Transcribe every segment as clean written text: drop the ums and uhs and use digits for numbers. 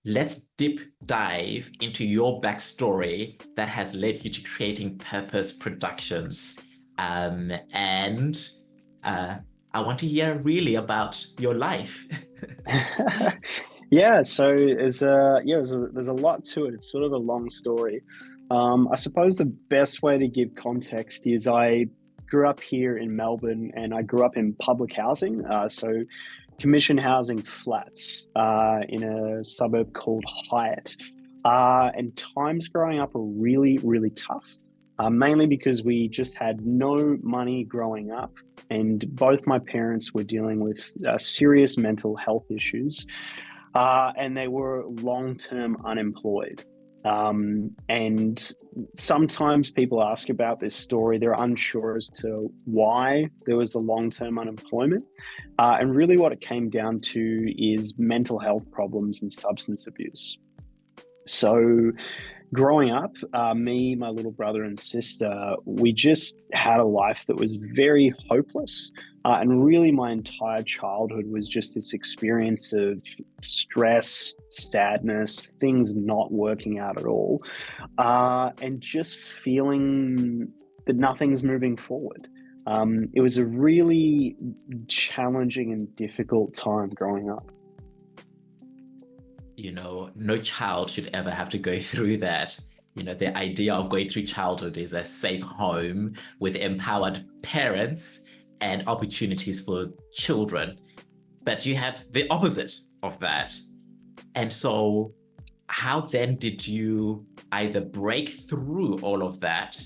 let's deep dive into your backstory that has led you to creating Purpose Productions. And I want to hear really about your life. Yeah, so there's a lot to it. It's sort of a long story. I suppose the best way to give context is I grew up here in Melbourne, and I grew up in public housing, so commission housing flats in a suburb called Hyatt. And times growing up are really, really tough, mainly because we just had no money growing up, and both my parents were dealing with serious mental health issues, and they were long-term unemployed. And sometimes people ask about this story, they're unsure as to why there was the long-term unemployment. And really what it came down to is mental health problems and substance abuse. So growing up, me, my little brother and sister, we just had a life that was very hopeless. And really, my entire childhood was just this experience of stress, sadness, things not working out at all, and just feeling that nothing's moving forward. It was a really challenging and difficult time growing up. No child should ever have to go through that. The idea of going through childhood is a safe home with empowered parents and opportunities for children. But you had the opposite of that. And so how then did you either break through all of that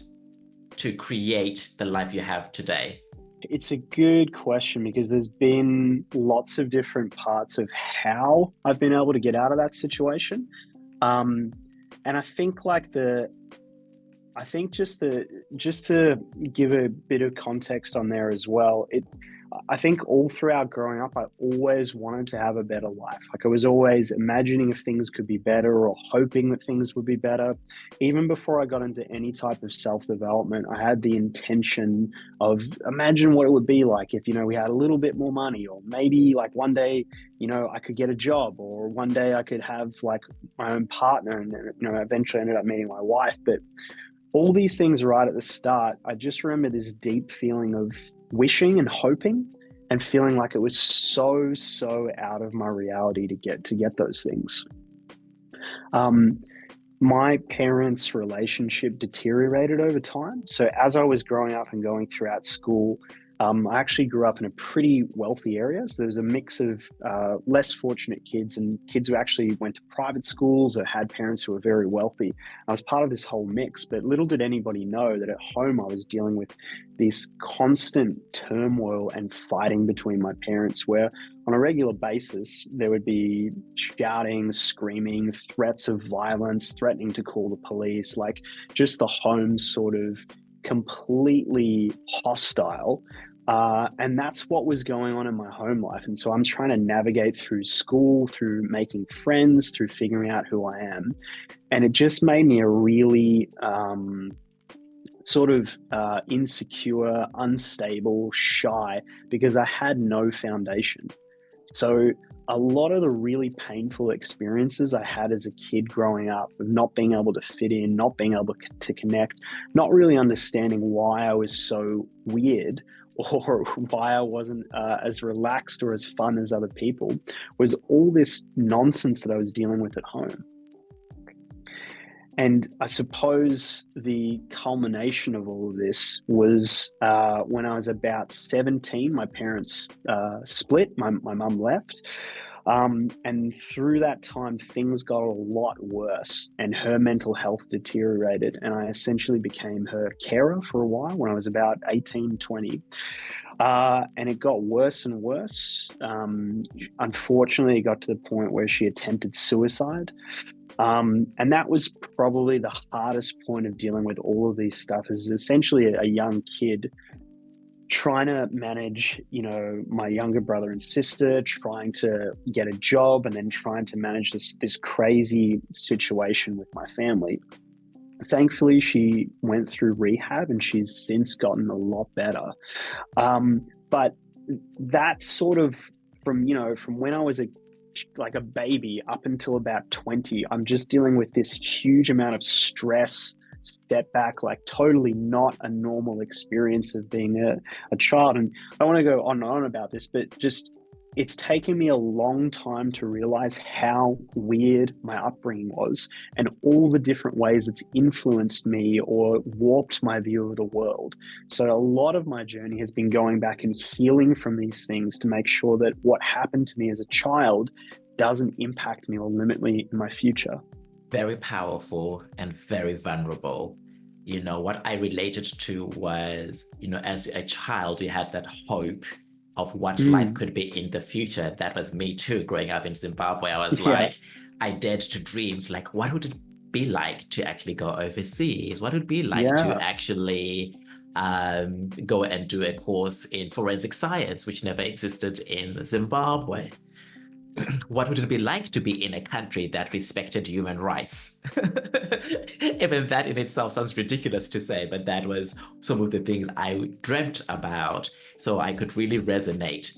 to create the life you have today? It's a good question because there's been lots of different parts of how I've been able to get out of that situation. And I think just to give a bit of context on there as well, I think all throughout growing up, I always wanted to have a better life. Like I was always imagining if things could be better or hoping that things would be better. Even before I got into any type of self-development, I had the intention of imagine what it would be like if, we had a little bit more money, or maybe like one day, I could get a job, or one day I could have like my own partner, and then, eventually ended up meeting my wife. But all these things right at the start, I just remember this deep feeling of wishing and hoping and feeling like it was so out of my reality to get those things. My parents' relationship deteriorated over time. So as I was growing up and going throughout school, I actually grew up in a pretty wealthy area. So there was a mix of less fortunate kids and kids who actually went to private schools or had parents who were very wealthy. I was part of this whole mix, but little did anybody know that at home I was dealing with this constant turmoil and fighting between my parents, where on a regular basis there would be shouting, screaming, threats of violence, threatening to call the police, like just the home sort of completely hostile. And that's what was going on in my home life. And so I'm trying to navigate through school, through making friends, through figuring out who I am. And it just made me a really insecure, unstable, shy, because I had no foundation. So a lot of the really painful experiences I had as a kid growing up, of not being able to fit in, not being able to connect, not really understanding why I was so weird or why I wasn't as relaxed or as fun as other people, was all this nonsense that I was dealing with at home. And I suppose the culmination of all of this was when I was about 17, my parents split, my mum left. And through that time, things got a lot worse and her mental health deteriorated. And I essentially became her carer for a while when I was about 18, 20. And it got worse and worse. Unfortunately, it got to the point where she attempted suicide. And that was probably the hardest point of dealing with all of these stuff, is essentially a young kid trying to manage, my younger brother and sister, trying to get a job, and then trying to manage this crazy situation with my family. Thankfully, she went through rehab and she's since gotten a lot better. But that sort of, from when I was a like a baby up until about 20. I'm just dealing with this huge amount of stress, setback, like totally not a normal experience of being a child. And I don't want to go on and on about this, but just it's taken me a long time to realize how weird my upbringing was and all the different ways it's influenced me or warped my view of the world. So a lot of my journey has been going back and healing from these things to make sure that what happened to me as a child doesn't impact me or limit me in my future. Very powerful and very vulnerable. What I related to was, as a child, you had that hope of what life Mm, could be in the future. That was me too, growing up in Zimbabwe. I was yeah, like, I dared to dream, like, what would it be like to actually go overseas? What would it be like to yeah, actually go and do a course in forensic science, which never existed in Zimbabwe? What would it be like to be in a country that respected human rights? Even that in itself sounds ridiculous to say, but that was some of the things I dreamt about. So I could really resonate.